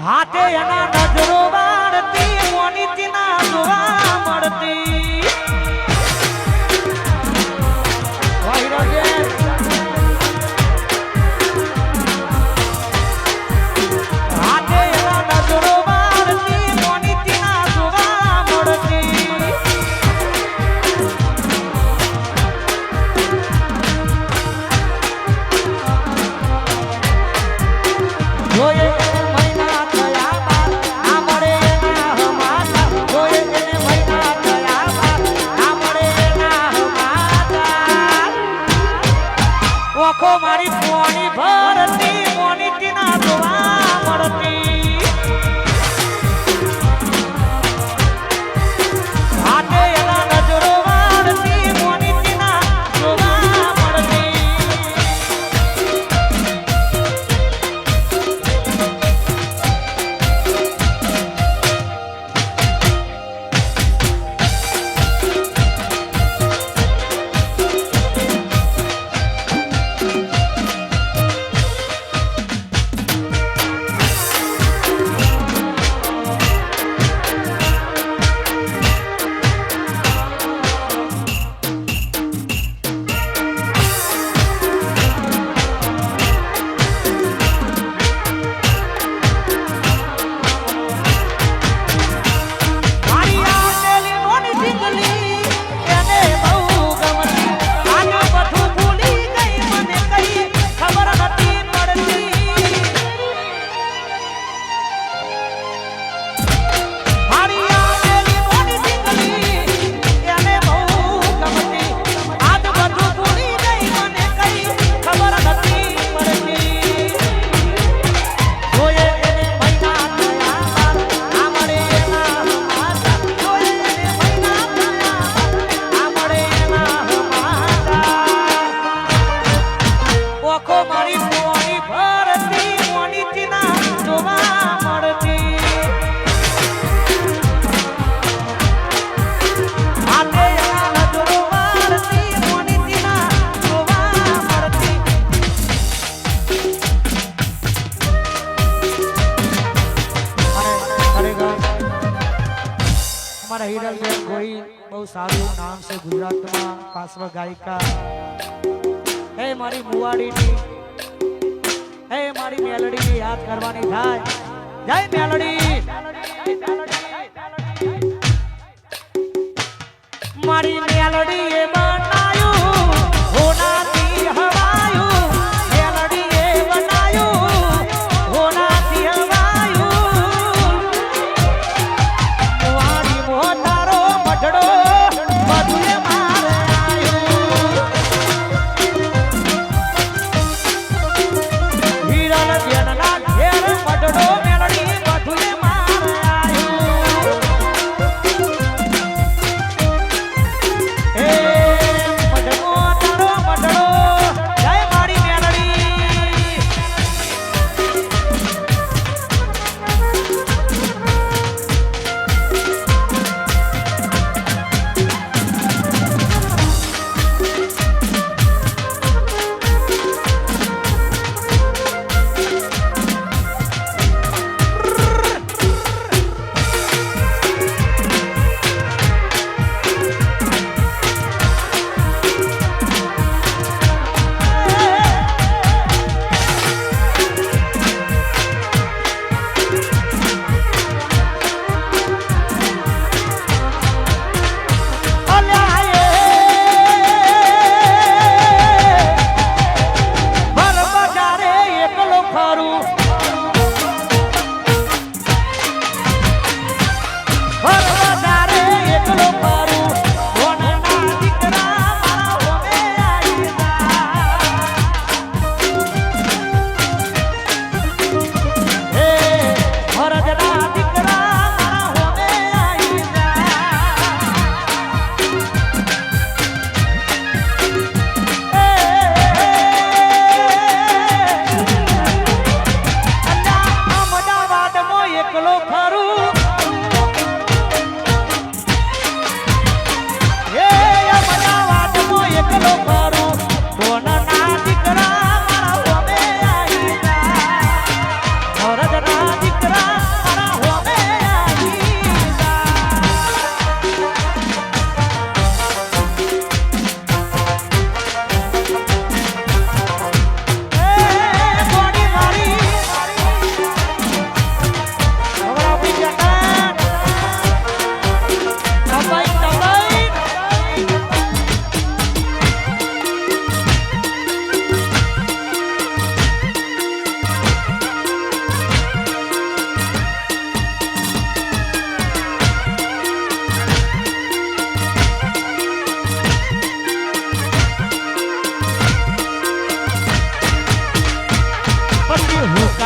હાથે એના નજરો વાળતી મોની ના જોવા મળતી હાથે એના નજરો વાળતી મોની ના જોવા મળતી જોયે ઓખો મારી પોણી ભરતી મોની ના જોવા મળતી હાથે એના નજરો વાળતી મોની ના જોવા મળતી હિરલબેન ગોહિલ બહુ સારું નામ છે ગુજરાતમાં પાર્શ્વ ગાયિકા હે મારી મુવાડીની હે મારી મેલડીની યાદ કરવાની થાય જય મેલડી મારી મેલડી એ બનાયું હોનાથી હવાયું મેલડી એ બનાયું હોનાથી હવાયું મુવાડી મોતારો મઢડો બધુએ મારે આયું હિરલ બેનના ઘેર મઢડો મેલડી બધુએ મારે આયું હે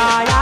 આયા